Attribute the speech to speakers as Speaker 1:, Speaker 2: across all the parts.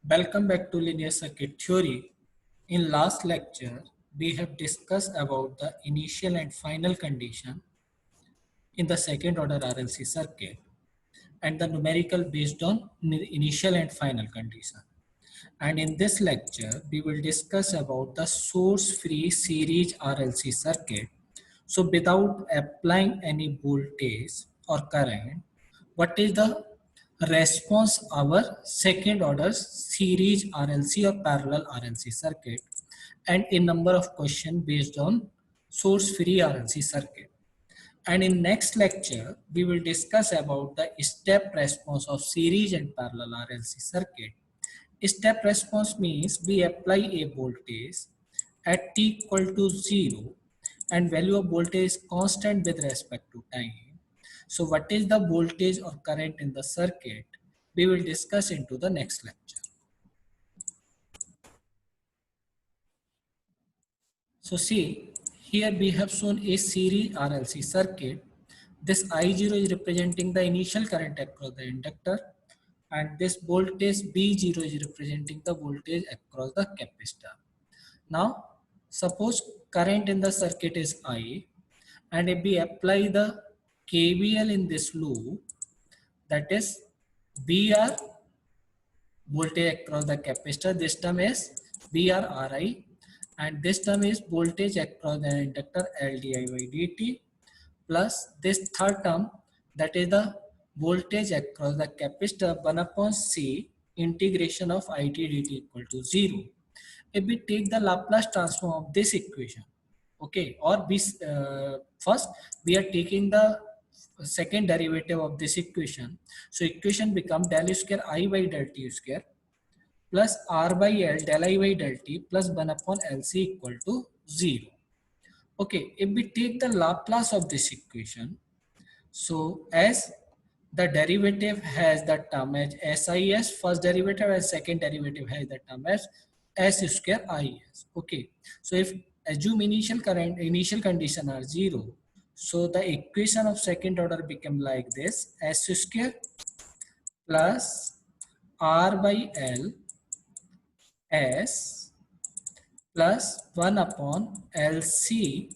Speaker 1: Welcome back to linear circuit theory. In last lecture, we have discussed about the initial and final condition in the second order RLC circuit and the numerical based on initial and final condition. And in this lecture, we will discuss about the source-free series RLC circuit. So without applying any voltage or current, what is the response our second order series RLC or parallel RLC circuit, and a number of questions based on source-free RLC circuit. And in next lecture, we will discuss about the step response of series and parallel RLC circuit. Step response means we apply a voltage at t equal to 0 and value of voltage is constant with respect to time. So what is the voltage or current in the circuit? We will discuss into the next lecture. So see, here we have shown a series RLC circuit. This I0 is representing the initial current across the inductor, and this voltage B0 is representing the voltage across the capacitor. Now, suppose current in the circuit is I, and if we apply the KVL in this loop, that is BR voltage across the capacitor, this term is BRRI, and this term is voltage across the inductor LDI by dt, plus this third term, that is the voltage across the capacitor 1 upon C integration of it dt equal to 0. If we take the Laplace transform of this equation, okay, or we first we are taking the second derivative of this equation, so equation become del square I by del t square plus R by L del I by del t plus 1 upon LC equal to 0. Okay, if we take the Laplace of this equation, so as the derivative has the term as SIS, first derivative, and second derivative has the term as S square IS. Okay, so if assume initial current, initial condition are 0, so the equation of second order become like this: S square plus R by L S plus 1 upon LC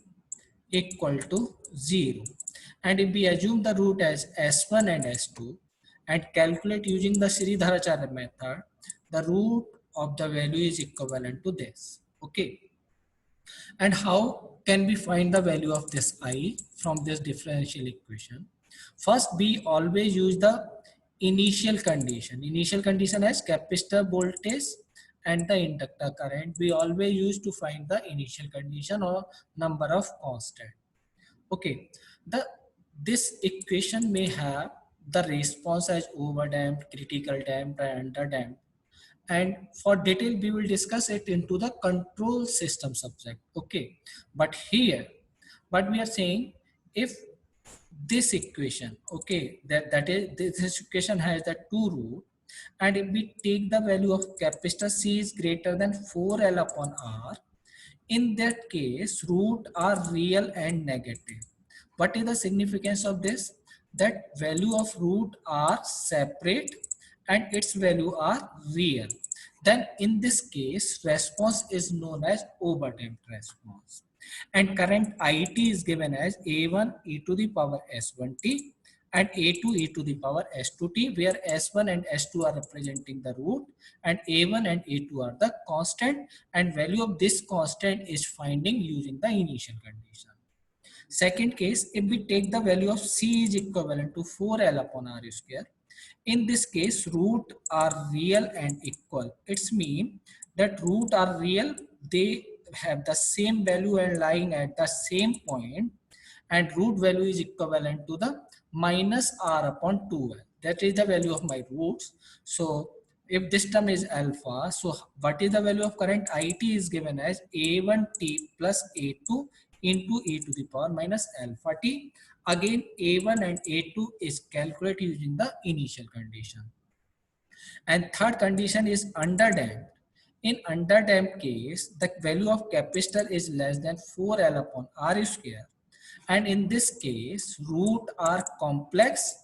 Speaker 1: equal to 0. And if we assume the root as S1 and S2 and calculate using the Sridharacharya method, the root of the value is equivalent to this. Okay. And how can we find the value of this I from this differential equation? First, we always use the initial condition. Initial condition as capacitor voltage and the inductor current. We always use to find the initial condition or number of constant. Okay, this equation may have the response as overdamped, critical damped, and underdamped. And for detail, we will discuss it into the control system subject. Okay, but here, what we are saying, if this equation, okay, that is this equation has the two root, and if we take the value of capacitor C is greater than 4L upon R, in that case, root are real and negative. What is the significance of this? That value of root are separate and its value are real. Then in this case, response is known as overdamped response. And current IT is given as A1 e to the power S1t and A2 e to the power S2t, where S1 and S2 are representing the root and A1 and A2 are the constant, and value of this constant is finding using the initial condition. Second case, if we take the value of C is equivalent to 4L upon R square, in this case root are real and equal. It's mean that root are real, they have the same value and lying at the same point, and root value is equivalent to the minus R upon 2L. That is the value of my roots. So if this term is alpha, so what is the value of current IT is given as A1t plus A2 into e to the power minus alpha t. Again, A1 and A2 is calculated using the initial condition. And third condition is underdamped. In underdamped case, the value of capacitor is less than 4L upon R square. And in this case, root are complex,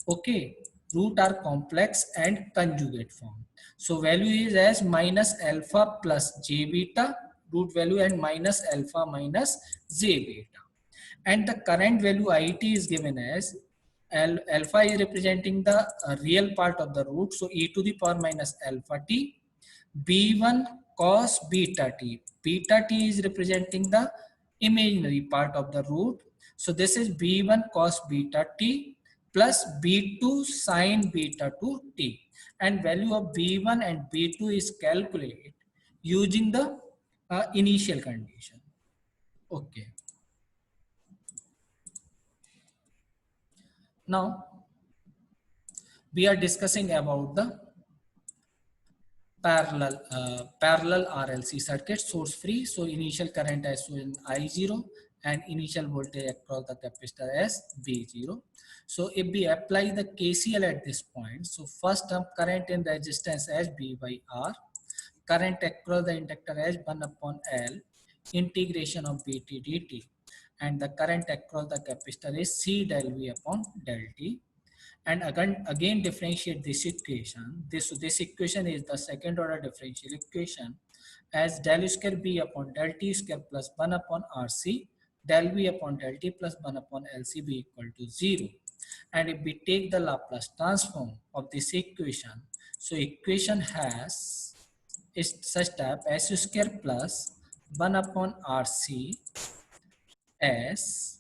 Speaker 1: okay, root are complex and conjugate form. So value is as minus alpha plus j beta root value and minus alpha minus j beta. And the current value it is given as alpha is representing the real part of the root, so e to the power minus alpha t, b1 cos beta t, beta t is representing the imaginary part of the root, so this is b1 cos beta t plus b2 sin beta 2 t, and value of b1 and b2 is calculated using the initial condition. Okay, now we are discussing about the parallel RLC circuit, source free. So initial current as shown I0 and initial voltage across the capacitor as V0. So if we apply the KCL at this point, so first term current in resistance as B by R, current across the inductor as 1 upon L, integration of dt dt, and the current across the capacitor is C del V upon del T. And again differentiate this equation. This equation is the second order differential equation as del square b upon del t square plus 1 upon rc del v upon del t plus 1 upon lc be equal to 0. And if we take the Laplace transform of this equation, so equation has is such type s square plus 1 upon rc s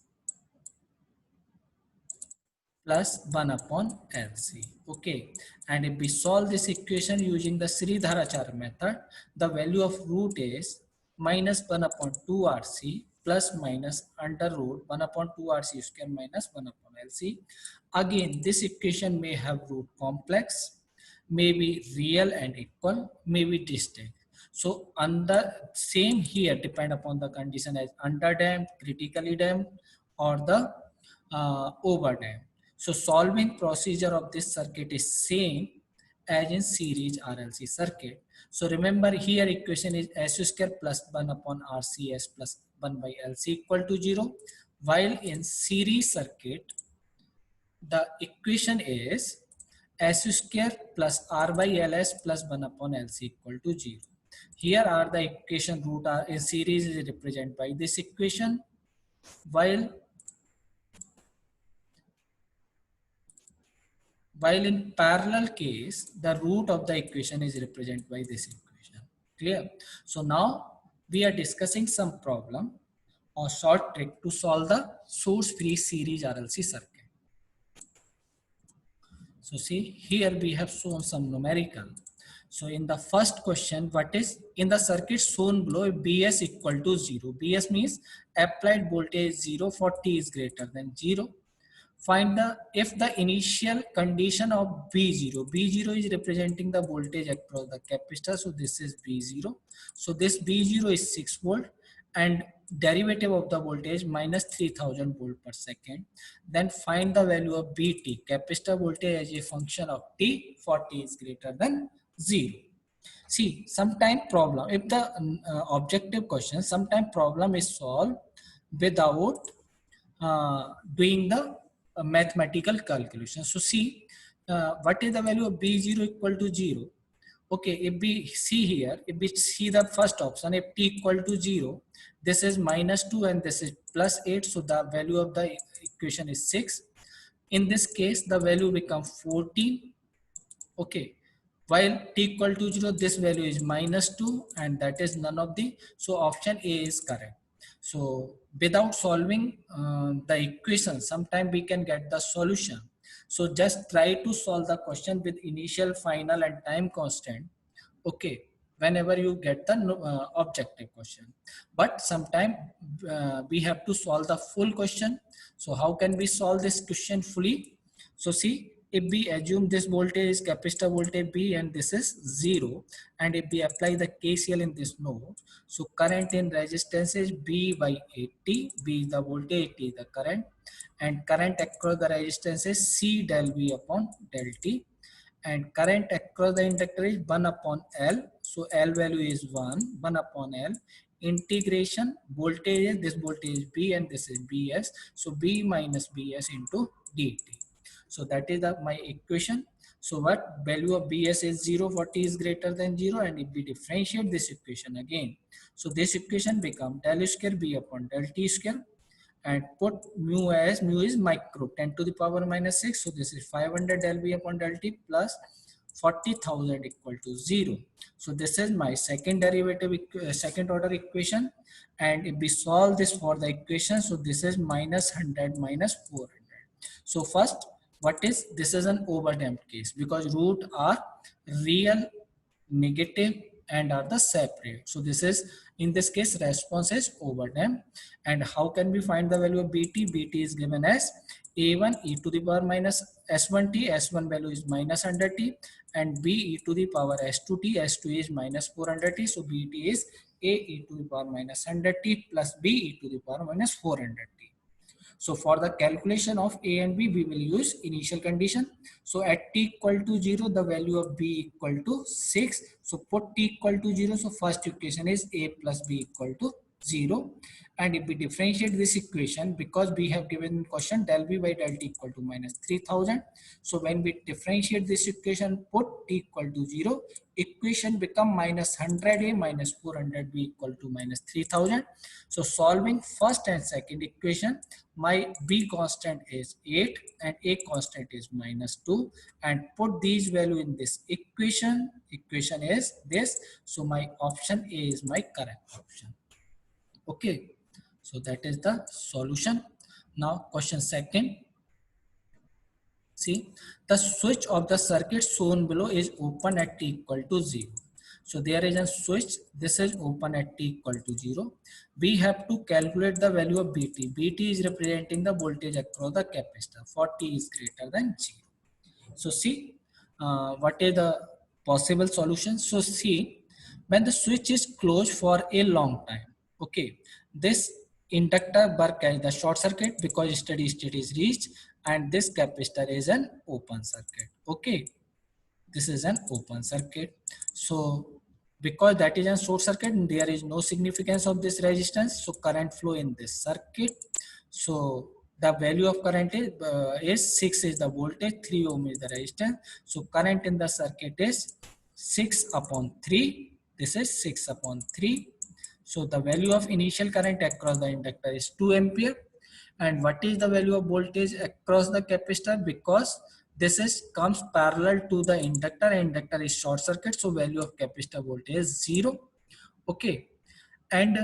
Speaker 1: plus 1 upon LC. Okay, and if we solve this equation using the Sridharacharya method, the value of root is minus 1 upon 2 RC plus minus under root 1 upon 2 RC square minus 1 upon LC. Again, this equation may have root complex, may be real and equal, may be distinct. So under same here depend upon the condition as underdamped, critically damped, or the overdamped. So solving procedure of this circuit is same as in series RLC circuit. So remember here equation is S square plus 1 upon RCS plus 1 by LC equal to 0. While in series circuit, the equation is S square plus R by LS plus 1 upon LC equal to 0. Here are the equation root are in series is represented by this equation, while in parallel case, the root of the equation is represented by this equation. Clear? So now we are discussing some problem or short trick to solve the source free series RLC circuit. So see here we have shown some numerical. So in the first question, what is in the circuit shown below, Bs equal to 0. Bs means applied voltage 0 for t is greater than 0. Find the if the initial condition of B0 is representing the voltage across the capacitor, so this is B0, so this B0 is 6 volt and derivative of the voltage minus 3000 volt per second. Then find the value of BT, capacitor voltage, as a function of t for t is greater than 0. See, sometime problem, if the objective question, sometime problem is solved without doing the mathematical calculation. So see, what is the value of B0 equal to 0? Okay, if we see here, if we see the first option, if t equal to 0, this is minus 2 and this is plus 8. So the value of the equation is 6. In this case, the value becomes 14. Okay, while t equal to 0, this value is minus 2 and that is none of the, so option A is correct. So without solving the equation, sometime we can get the solution. So just try to solve the question with initial, final and time constant. Okay, whenever you get the objective question, but sometime we have to solve the full question. So how can we solve this question fully? So see, if we assume this voltage is capacitor voltage B and this is 0, and if we apply the KCL in this node, so current in resistance is B by 80, B is the voltage, 80 is the current, and current across the resistance is C del V upon del T, and current across the inductor is 1 upon L, so L value is 1 upon L, integration voltage is this voltage is B and this is BS, so B minus BS into dt. So that is my equation. So what value of Bs is 0 for t is greater than 0, and if we differentiate this equation again, so this equation become del square B upon del t square, and put mu as mu is micro 10 to the power minus 6. So this is 500 del V upon del T plus 40,000 equal to 0. So this is my second derivative, second order equation. And if we solve this for the equation, so this is minus 100 minus 400. So first, what is this is an overdamped case because root are real, negative, and are the separate. So this is, in this case, response is overdamped. And how can we find the value of bt? Bt is given as a1 e to the power minus s1t. S1 value is minus 100t, and b e to the power s2t. S2 is minus 400t. So bt is a e to the power minus 100t plus b e to the power minus 400t. So for the calculation of A and B, we will use initial condition. So at t equal to 0, the value of B equal to 6. So put t equal to 0. So first equation is A plus B equal to 0. And if we differentiate this equation, because we have given question del V by del T equal to minus 3000. So when we differentiate this equation, put t equal to 0, equation become minus 100A minus 400B equal to minus 3000. So solving first and second equation, my B constant is 8 and A constant is minus 2, and put these value in this equation. Equation is this. So my option A is my correct option. Okay. So that is the solution. Now question second. See, the switch of the circuit shown below is open at t equal to 0. So there is a switch. This is open at t equal to 0. We have to calculate the value of Bt. Bt is representing the voltage across the capacitor for t is greater than 0. So see, what is the possible solution? So see, when the switch is closed for a long time, okay, this inductor work as the short circuit because steady state is reached, and this capacitor is an open circuit. Okay, this is an open circuit. So because that is a short circuit, there is no significance of this resistance. So current flow in this circuit. So the value of current is 6 is the voltage, 3 ohm is the resistance. So current in the circuit is 6 upon 3. This is 6 upon 3. So the value of initial current across the inductor is 2 ampere. And what is the value of voltage across the capacitor? Because this is comes parallel to the inductor. Inductor is short circuit, so value of capacitor voltage is 0. Okay, and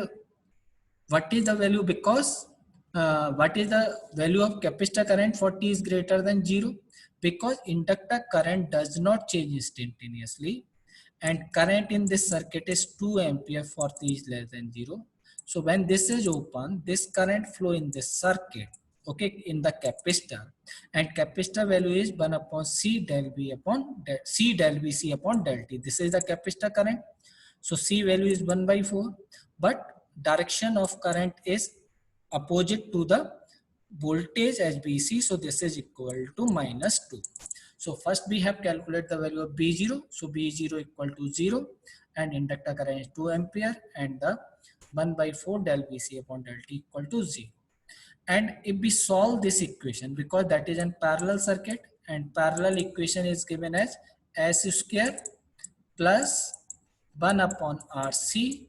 Speaker 1: what is the value? Because what is the value of capacitor current for t is greater than 0? Because inductor current does not change instantaneously, and current in this circuit is 2 ampere for t is less than 0. So when this is open, this current flow in this circuit, okay, in the capacitor, and capacitor value is 1 upon C del V upon del, C del VC upon del T. This is the capacitor current. So C value is 1 by 4, but direction of current is opposite to the voltage as BC. So this is equal to minus 2. So first we have calculated the value of B0. So B0 equal to 0, and inductor current is 2 ampere, and the 1 by 4 del VC upon del T equal to 0. And if we solve this equation, because that is a parallel circuit, and parallel equation is given as S square plus 1 upon RC.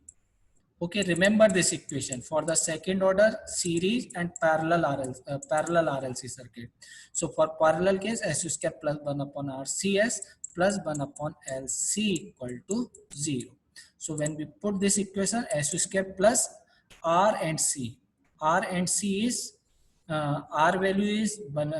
Speaker 1: Okay, remember this equation for the second order series and parallel RLC circuit. So for parallel case, S square plus 1 upon RCS plus 1 upon LC equal to 0. So when we put this equation, S square plus R and C. R and C is, R value is 1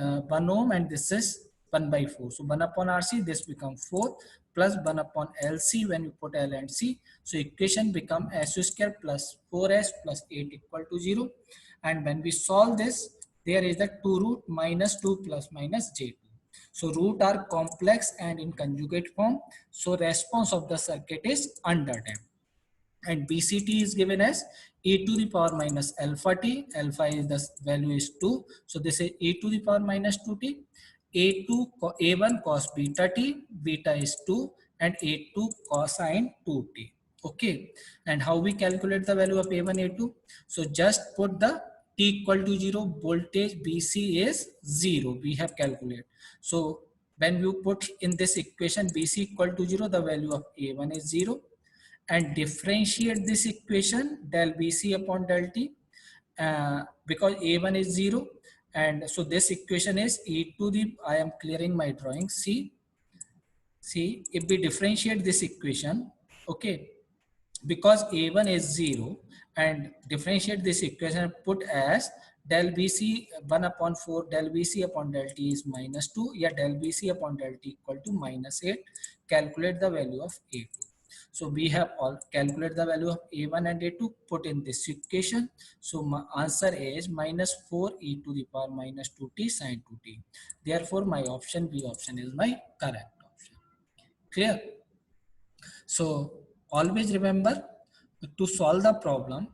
Speaker 1: ohm, and this is 1 by 4. So 1 upon RC, this become 4 plus 1 upon LC when you put L and C. So equation become S square plus 4S plus 8 equal to 0. And when we solve this, there is the 2 root minus 2 plus minus J2. So root are complex and in conjugate form. So response of the circuit is underdamped. And BCT is given as e to the power minus alpha t. Alpha is the value is 2. So this is e to the power minus 2t. A1 cos beta t. Beta is 2. And A2 cosine 2t. Okay. And how we calculate the value of A1, A2? So just put the t equal to 0. Voltage BC is 0. We have calculated. So When you put in this equation BC equal to 0, the value of A1 is 0, and differentiate this equation del BC upon del T, because A1 is 0, and so this equation is e to the, I am clearing my drawing, see if we differentiate this equation, okay, because A1 is 0, and differentiate this equation and put as del BC 1 upon 4 del BC upon del T is minus 2, yeah, del BC upon del T equal to minus 8. Calculate the value of A2. So we have all calculate the value of A1 and A2, put in this equation. So my answer is minus 4 e to the power minus 2t sin 2t. Therefore my option B option is my correct option. Clear? So always remember to solve the problem,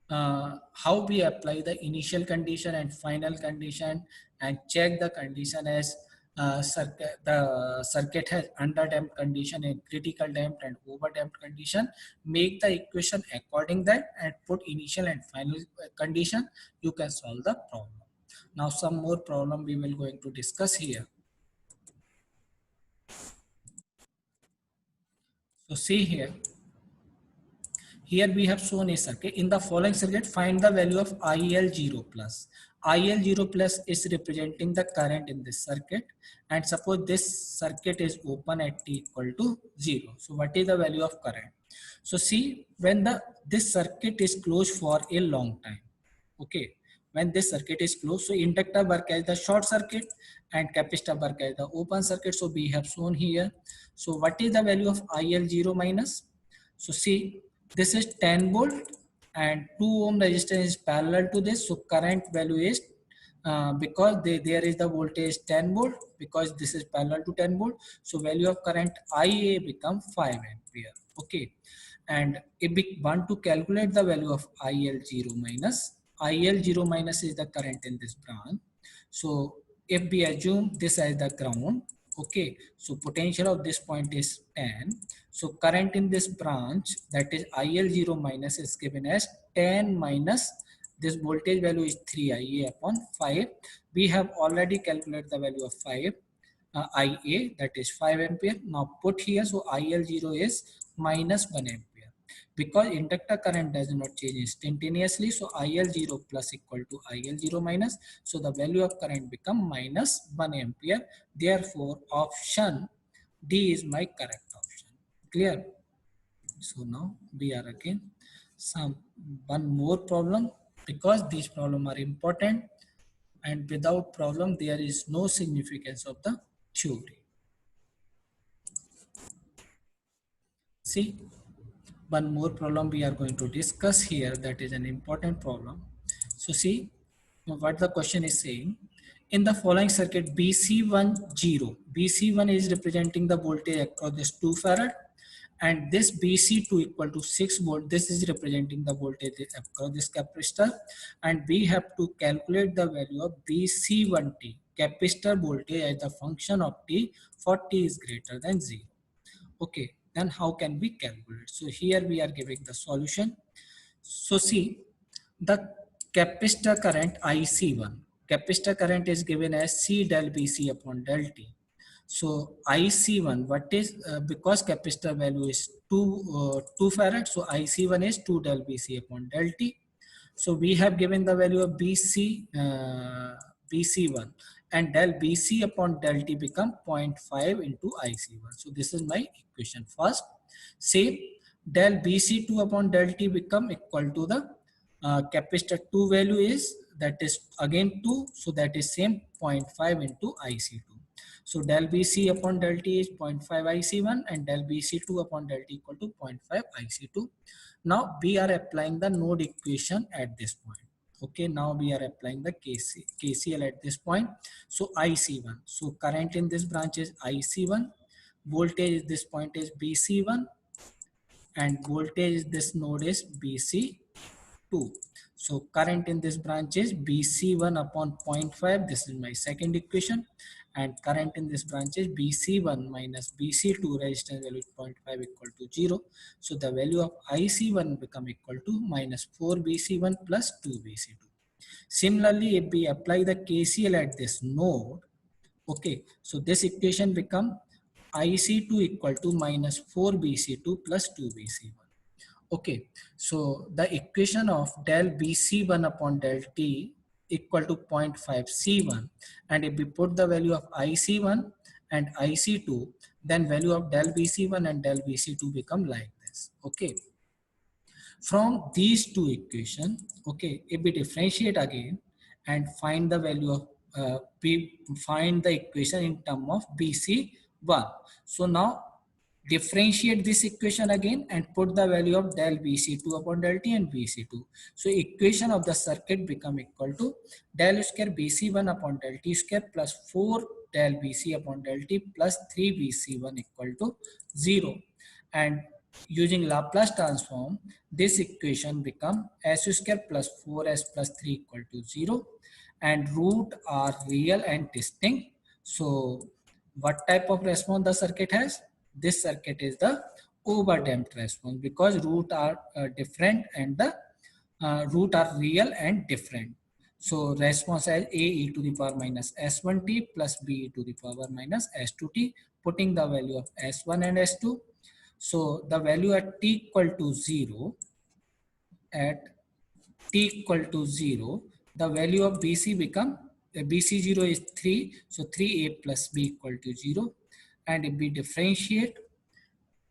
Speaker 1: how we apply the initial condition and final condition, and check the condition as the circuit has under damped condition and critical damped and over damped condition. Make the equation according that and put initial and final condition. You can solve the problem. Now some more problem we will going to discuss here. So see here. Here we have shown a circuit. In the following circuit, find the value of IL0 plus. IL0 plus is representing the current in this circuit. And suppose this circuit is open at t equal to 0. So what is the value of current? So see, when this circuit is closed for a long time. Okay. When this circuit is closed, so inductor work as the short circuit and capacitor work as the open circuit. So we have shown here. So what is the value of IL0 minus? So see, this is 10 volt and 2 ohm resistance is parallel to this. So current value is, because there is the voltage 10 volt, because this is parallel to 10 volt. So value of current IA become 5 ampere. Okay. And if we want to calculate the value of IL0 minus, IL0 minus is the current in this branch. So if we assume this as the ground, okay, so potential of this point is 10. So current in this branch, that is IL0 minus, is given as 10 minus this voltage value is 3 IA upon 5. We have already calculated the value of 5 IA, that is 5 ampere. Now put here, so IL0 is minus 1 ampere. Because inductor current does not change instantaneously, so IL0 plus equal to IL0 minus. So the value of current become minus 1 ampere. Therefore, option D is my correct option. Clear? So now we are again one more problem, because these problems are important, and without problem there is no significance of the theory. See, one more problem we are going to discuss here, that is an important problem. So see what the question is saying. In the following circuit BC1 0, BC1 is representing the voltage across this 2 farad, and this BC2 equal to 6 volt, this is representing the voltage across this capacitor, and we have to calculate the value of BC1T, capacitor voltage, as the function of T for T is greater than 0. Okay, then how can we calculate? So here we are giving the solution. So see, the capacitor current IC1, capacitor current is given as C del BC upon del T. So IC1, what is, because capacitor value is 2 farad, so IC1 is 2 del BC upon del T. So we have given the value of BC1, and del BC upon del T become 0.5 into IC1. So this is my equation first. Same, del BC2 upon del T become equal to the capacitor 2 value is, that is again 2, so that is same 0.5 into IC2. So del BC upon del T is 0.5 IC1 and del BC2 upon del T equal to 0.5 IC2. Now we are applying the node equation at this point. Okay, now we are applying the KCL at this point. So IC1, so current in this branch is IC1, voltage this point is BC1, and voltage this node is BC2. So current in this branch is BC1 upon 0.5, this is my second equation, and current in this branch is BC1 minus BC2, resistance value 0.5 equal to 0. So the value of IC1 become equal to minus 4 BC1 plus 2 BC2. Similarly, if we apply the KCL at this node, Okay, so this equation become IC2 equal to minus 4BC2 plus 2BC1. Okay, so the equation of del BC1 upon del T equal to 0.5 C1, and if we put the value of IC1 and IC2, then value of del BC1 and del BC2 become like this. Okay, from these two equations, okay, if we differentiate again and find the value of find the equation in term of BC1. So now differentiate this equation again and put the value of del BC2 upon del T and BC2. So equation of the circuit become equal to del square BC1 upon del T square plus 4 del BC upon del T plus 3 BC1 equal to 0. And using Laplace transform, this equation become s square plus 4s plus 3 equal to 0, and root are real and distinct. So what type of response the circuit has? This circuit is the overdamped response because root are different and the root are real and different. So response as A e to the power minus s1t plus B e to the power minus s2t, putting the value of s1 and s2. So the value at t equal to 0, at t equal to 0, the value of BC become BC0 is 3, so 3a plus b equal to 0. And if we differentiate,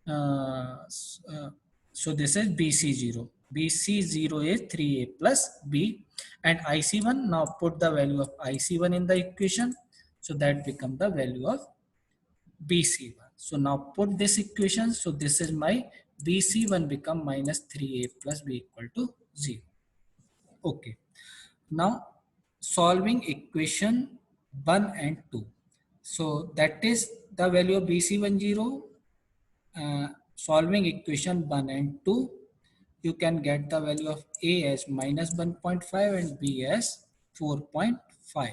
Speaker 1: so this is BC0. BC0 is 3a plus b, and IC1, now put the value of IC1 in the equation, so that become the value of BC1. So now put this equation, so this is my BC1 become minus 3a plus b equal to 0. Okay. Now solving equation 1 and 2. So that is the value of BC10. Solving equation 1 and 2, you can get the value of A as minus 1.5 and B as 4.5.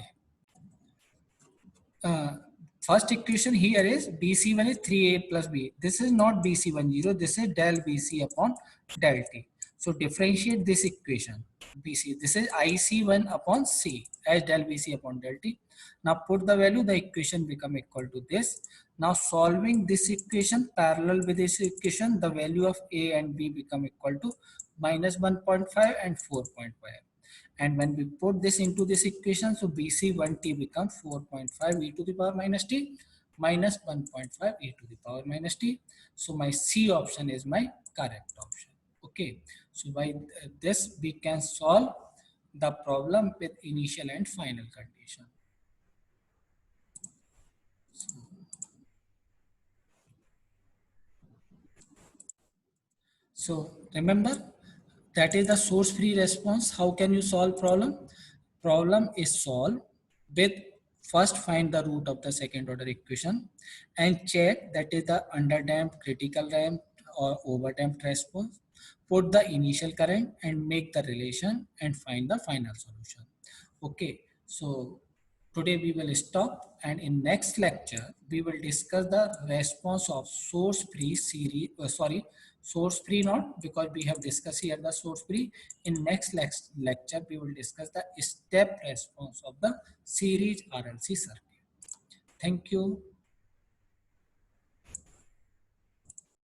Speaker 1: First equation here is BC1 is 3A plus B. This is not BC10, this is del BC upon del T. So differentiate this equation. BC, this is IC1 upon C as del BC upon del T. Now put the value, the equation become equal to this. Now solving this equation parallel with this equation, the value of A and B become equal to minus 1.5 and 4.5. And when we put this into this equation, so BC1t becomes 4.5 e to the power minus t minus 1.5 e to the power minus t. So my C option is my correct option. Okay. So by this we can solve the problem with initial and final condition. So remember, that is the source free response. How can you solve problem? Problem is solved with first find the root of the second order equation and check that is the underdamped, critical damped or overdamped response. Put the initial current and make the relation and find the final solution. Okay, so today we will stop, and in next lecture we will discuss the response of source free series, source free not, because we have discussed here the source free. In next lecture we will discuss the step response of the series RLC circuit. Thank you.